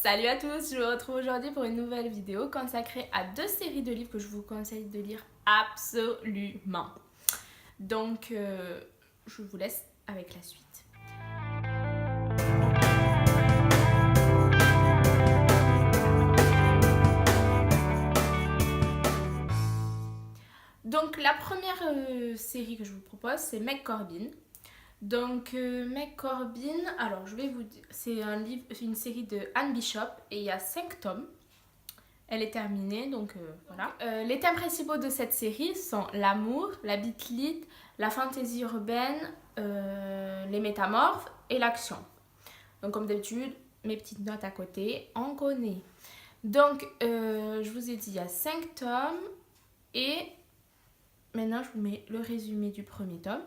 Salut à tous, je vous retrouve aujourd'hui pour une nouvelle vidéo consacrée à deux séries de livres que je vous conseille de lire absolument. Donc, je vous laisse avec la suite. Donc, la première série que je vous propose, c'est Meg Corbin. Donc, Meg Corbin, alors je vais vous dire, c'est une série de Anne Bishop et il y a 5 tomes. Elle est terminée, donc voilà. Les thèmes principaux de cette série sont l'amour, la bitlite, la fantaisie urbaine, les métamorphes et l'action. Donc comme d'habitude, mes petites notes à côté, on connaît. Donc, je vous ai dit, il y a 5 tomes et maintenant je vous mets le résumé du premier tome.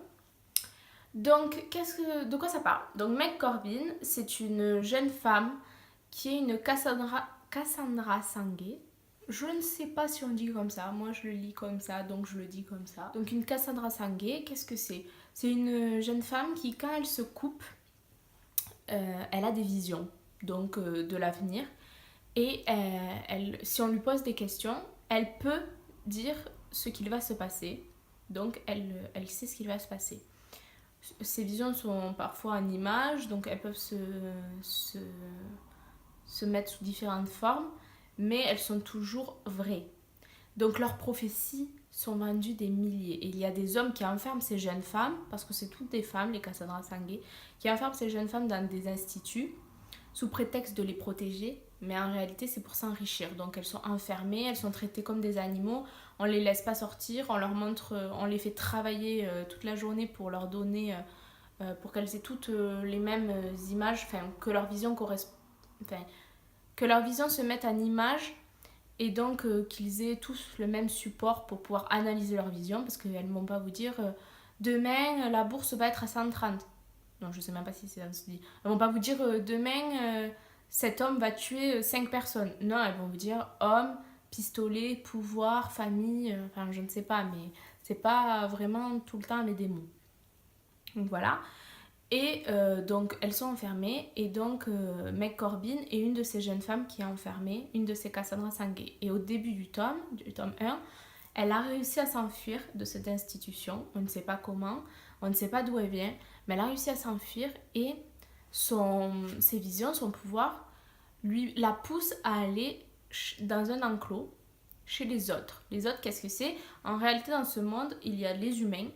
Donc, de quoi ça parle? Donc, Meg Corbin, c'est une jeune femme qui est une Cassandra Sangué. Je ne sais pas si on dit comme ça, moi je le lis comme ça, donc je le dis comme ça. Donc une Cassandra Sangué, qu'est-ce que c'est? C'est une jeune femme qui, quand elle se coupe, elle a des visions donc de l'avenir. Et si on lui pose des questions, elle peut dire ce qu'il va se passer. Donc elle sait ce qu'il va se passer. Ces visions sont parfois en images, donc elles peuvent se mettre sous différentes formes, mais elles sont toujours vraies. Donc leurs prophéties sont vendues des milliers. Et il y a des hommes qui enferment ces jeunes femmes, parce que c'est toutes des femmes, les Cassandra Sangué, qui enferment ces jeunes femmes dans des instituts sous prétexte de les protéger, mais en réalité c'est pour s'enrichir. Donc elles sont enfermées, elles sont traitées comme des animaux, on les laisse pas sortir, on les fait travailler toute la journée pour leur donner, pour qu'elles aient toutes les mêmes images, enfin que leur vision correspond, enfin que leur vision se mette en image et donc qu'ils aient tous le même support pour pouvoir analyser leur vision, parce qu'elles ne vont pas vous dire demain la bourse va être à 130. Non, je sais même pas si c'est ça se dit. Elles vont pas vous dire demain cet homme va tuer 5 personnes. Non, elles vont vous dire homme, pistolet, pouvoir, famille, enfin je ne sais pas, mais c'est pas vraiment tout le temps les démons. Donc voilà. Et donc elles sont enfermées et donc Meg Corbin est une de ces jeunes femmes qui est enfermée, une de ces Cassandra Sangué. Et au début du tome 1, elle a réussi à s'enfuir de cette institution. On ne sait pas comment, on ne sait pas d'où elle vient, mais elle a réussi à s'enfuir et ses visions, son pouvoir, la pousse à aller dans un enclos chez les autres. Les autres, qu'est-ce que c'est? En réalité, dans ce monde, il y a les humains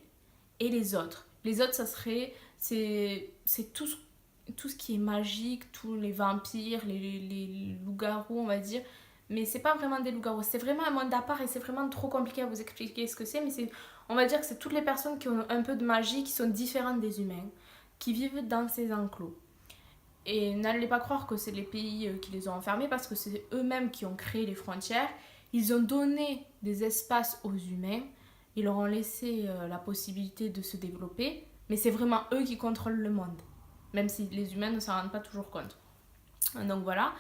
et les autres. Les autres, ça serait... C'est tout ce qui est magique, tous les vampires, les loups-garous, on va dire. Mais c'est pas vraiment des loups-garous, c'est vraiment un monde à part et c'est vraiment trop compliqué à vous expliquer ce que c'est. Mais on va dire que c'est toutes les personnes qui ont un peu de magie, qui sont différentes des humains, qui vivent dans ces enclos. Et n'allez pas croire que c'est les pays qui les ont enfermés, parce que c'est eux-mêmes qui ont créé les frontières. Ils ont donné des espaces aux humains, ils leur ont laissé la possibilité de se développer, mais c'est vraiment eux qui contrôlent le monde, même si les humains ne s'en rendent pas toujours compte. Donc voilà.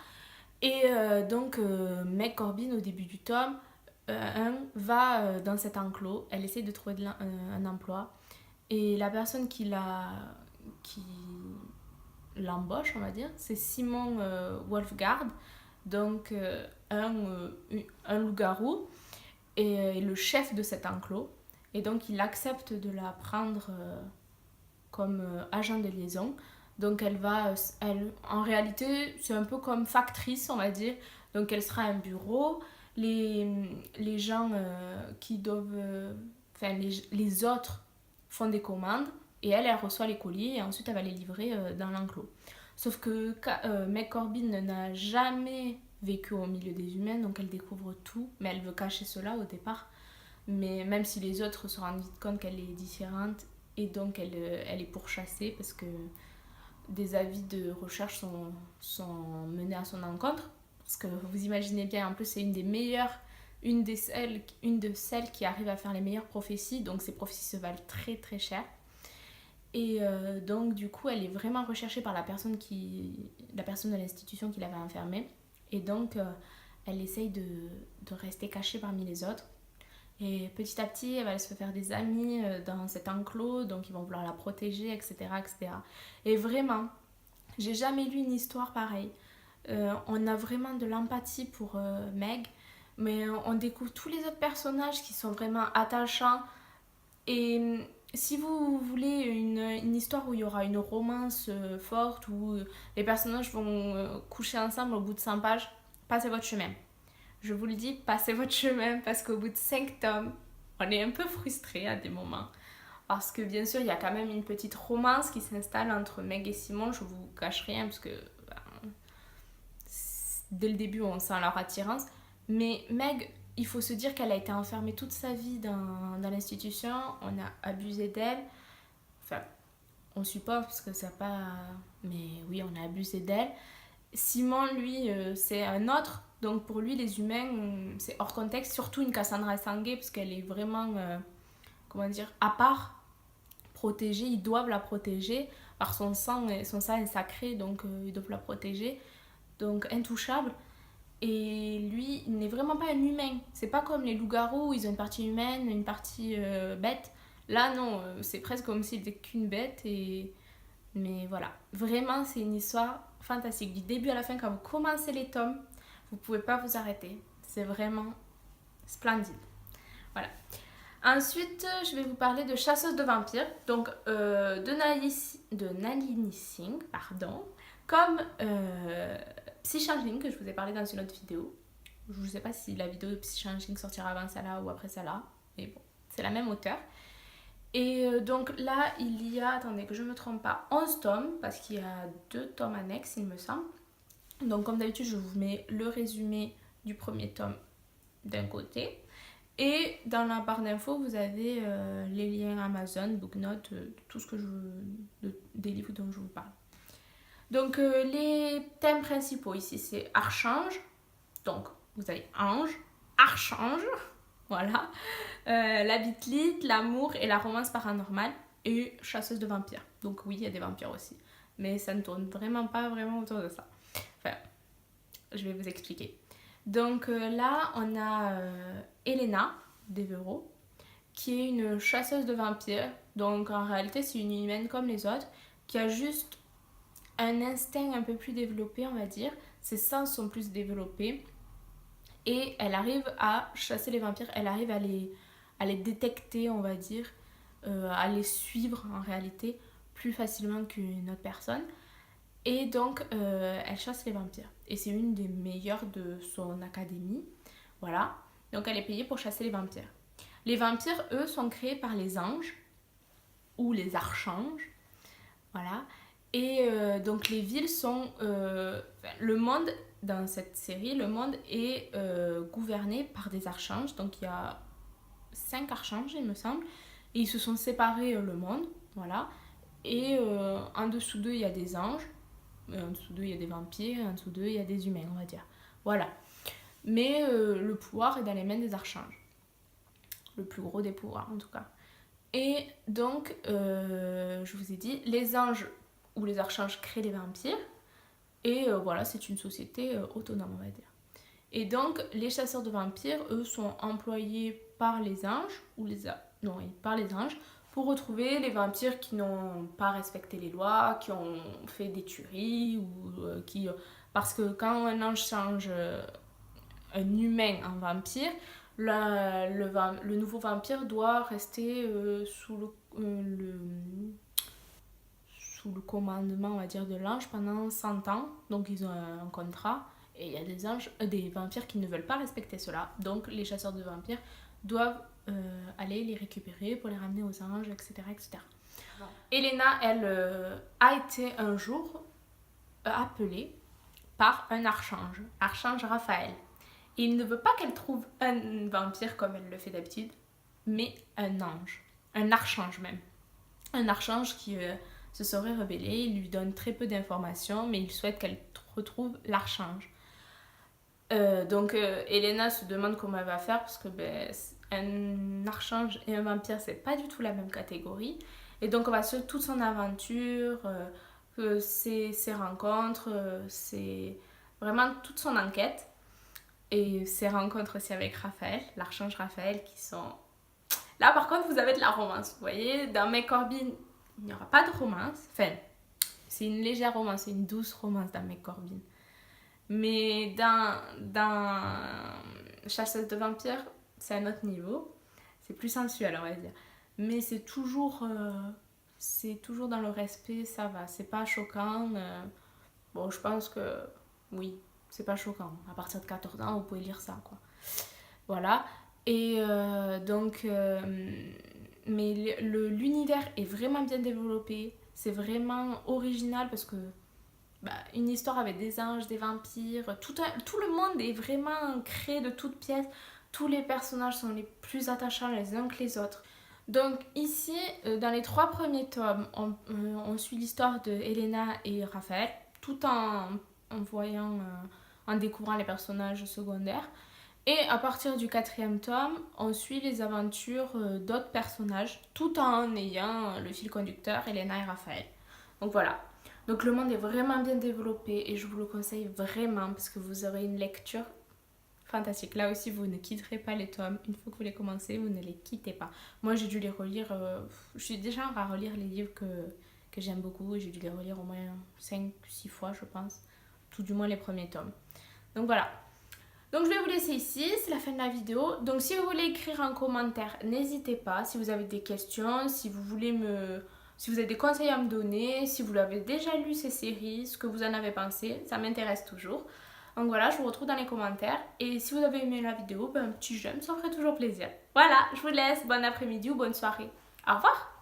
Et donc Meg Corbin, au début du tome 1, va dans cet enclos, elle essaie de trouver un emploi, et la personne qui l'embauche, on va dire, c'est Simon Wolfgard, donc un loup-garou, et le chef de cet enclos. Et donc il accepte de la prendre comme agent de liaison. Donc en réalité, c'est un peu comme factrice, on va dire. Donc elle sera à un bureau. Les gens qui doivent... Enfin, les autres font des commandes. Et elle reçoit les colis et ensuite elle va les livrer dans l'enclos. Sauf que Meg Corbin n'a jamais vécu au milieu des humains, donc elle découvre tout. Mais elle veut cacher cela au départ. Mais même si les autres se rendent vite compte qu'elle est différente, et donc elle est pourchassée parce que des avis de recherche sont menés à son encontre. Parce que vous imaginez bien, en plus c'est une de celles qui arrive à faire les meilleures prophéties, donc ces prophéties se valent très très cher. Et donc du coup elle est vraiment recherchée par la personne de l'institution qui l'avait enfermée. Et donc elle essaye de rester cachée parmi les autres. Et petit à petit, elle va se faire des amis dans cet enclos, donc ils vont vouloir la protéger, etc., etc. Et vraiment, j'ai jamais lu une histoire pareille. On a vraiment de l'empathie pour Meg, mais on découvre tous les autres personnages qui sont vraiment attachants. Et si vous voulez une histoire où il y aura une romance forte, où les personnages vont coucher ensemble au bout de 100 pages, passez votre chemin. Je vous le dis, passez votre chemin parce qu'au bout de 5 tomes, on est un peu frustré à des moments. Parce que bien sûr, il y a quand même une petite romance qui s'installe entre Meg et Simon, je vous cache rien parce que dès le début on sent leur attirance. Mais Meg, il faut se dire qu'elle a été enfermée toute sa vie dans l'institution, on a abusé d'elle. Enfin, on supporte parce que ça pas... Mais oui, on a abusé d'elle. Simon, lui, c'est un autre. Donc pour lui, les humains, c'est hors contexte. Surtout une Cassandra Sangué, parce qu'elle est vraiment, comment dire, à part, protégée. Ils doivent la protéger. Par son sang est sacré, donc ils doivent la protéger. Donc intouchable. Et lui, il n'est vraiment pas un humain. C'est pas comme les loups-garous où ils ont une partie humaine, une partie bête. Là, non, c'est presque comme s'il n'était qu'une bête. Mais voilà, vraiment, c'est une histoire fantastique. Du début à la fin, quand vous commencez les tomes, vous pouvez pas vous arrêter. C'est vraiment splendide. Voilà. Ensuite, je vais vous parler de Chasseuse de vampires, donc de Nalini Singh, pardon, comme Psy-Changeling que je vous ai parlé dans une autre vidéo. Je ne sais pas si la vidéo de Psy-Changeling sortira avant celle-là ou après celle-là, mais bon, c'est la même auteure. Et donc là, il y a, attendez que je ne me trompe pas, 11 tomes, parce qu'il y a 2 tomes annexes, il me semble. Donc comme d'habitude, je vous mets le résumé du premier tome d'un côté. Et dans la barre d'infos, vous avez les liens Amazon, Booknote, tout ce que des livres dont je vous parle. Donc les thèmes principaux ici, c'est Archange. Donc vous avez Ange, Archange, voilà. La bitlite, l'amour et la romance paranormale. Et Chasseuse de vampires. Donc oui, il y a des vampires aussi. Mais ça ne tourne vraiment pas vraiment autour de ça. Enfin, je vais vous expliquer. Donc là, on a Elena Devereaux, qui est une chasseuse de vampires. Donc en réalité, c'est une humaine comme les autres, qui a juste un instinct un peu plus développé, on va dire. Ses sens sont plus développés. Et elle arrive à chasser les vampires, elle arrive à les détecter, on va dire, à les suivre en réalité plus facilement qu'une autre personne. Et donc, elle chasse les vampires. Et c'est une des meilleures de son académie. Voilà. Donc, elle est payée pour chasser les vampires. Les vampires, eux, sont créés par les anges ou les archanges. Voilà. Et donc, les villes sont... le monde, dans cette série, le monde est gouverné par des archanges. Donc, il y a 5 archanges, il me semble. Et ils se sont séparés le monde. Voilà. Et en dessous d'eux, il y a des anges. En dessous d'eux, il y a des vampires. En dessous d'eux, il y a des humains, on va dire. Voilà. Mais le pouvoir est dans les mains des archanges. Le plus gros des pouvoirs, en tout cas. Et donc, je vous ai dit, les anges ou les archanges créent les vampires. Et voilà, c'est une société autonome, on va dire. Et donc, les chasseurs de vampires, eux, sont employés par les anges, par les anges, pour retrouver les vampires qui n'ont pas respecté les lois, qui ont fait des tueries, ou qui... Parce que quand un ange change un humain en vampire, le nouveau vampire doit rester sous le commandement, on va dire, de l'ange pendant 100 ans. Donc ils ont un contrat. Et il y a des vampires qui ne veulent pas respecter cela. Donc les chasseurs de vampires doivent aller les récupérer pour les ramener aux anges, etc. etc. Bon. Elena, elle a été un jour appelée par un archange, archange Raphaël. Et il ne veut pas qu'elle trouve un vampire comme elle le fait d'habitude, mais un ange, un archange même. Un archange qui se serait rebellé, il lui donne très peu d'informations, mais il souhaite qu'elle retrouve l'archange. Donc Elena se demande comment elle va faire parce que un archange et un vampire c'est pas du tout la même catégorie et donc on va suivre toute son aventure, ses rencontres, c'est vraiment toute son enquête et ses rencontres aussi avec Raphaël, l'archange Raphaël qui sont... Là par contre vous avez de la romance, vous voyez, dans Meg Corbin il n'y aura pas de romance, enfin c'est une légère romance, c'est une douce romance dans Meg Corbin. Mais dans Chasseuse de vampires, c'est un autre niveau. C'est plus sensuel, on va dire. Mais c'est toujours dans le respect, ça va. C'est pas choquant. Bon, je pense que oui, c'est pas choquant. À partir de 14 ans, vous pouvez lire ça, quoi. Voilà. Et mais l'univers est vraiment bien développé. C'est vraiment original parce que une histoire avec des anges, des vampires, tout le monde est vraiment créé de toutes pièces. Tous les personnages sont les plus attachants les uns que les autres. Donc ici, dans les 3 premiers tomes, on suit l'histoire de Elena et Raphaël, tout en voyant, en découvrant les personnages secondaires. Et à partir du 4e tome, on suit les aventures d'autres personnages, tout en ayant le fil conducteur, Elena et Raphaël. Donc voilà. Donc le monde est vraiment bien développé et je vous le conseille vraiment parce que vous aurez une lecture fantastique. Là aussi, vous ne quitterez pas les tomes. Une fois que vous les commencez, vous ne les quittez pas. Moi, j'ai dû les relire. Je suis déjà à relire les livres que j'aime beaucoup. J'ai dû les relire au moins 5-6 fois, je pense. Tout du moins les premiers tomes. Donc voilà. Donc je vais vous laisser ici, c'est la fin de la vidéo. Donc si vous voulez écrire un commentaire, n'hésitez pas. Si vous avez des questions, si vous avez des conseils à me donner, si vous l'avez déjà lu ces séries, ce que vous en avez pensé, ça m'intéresse toujours. Donc voilà, je vous retrouve dans les commentaires. Et si vous avez aimé la vidéo, un petit j'aime, ça me ferait toujours plaisir. Voilà, je vous laisse. Bon après-midi ou bonne soirée. Au revoir!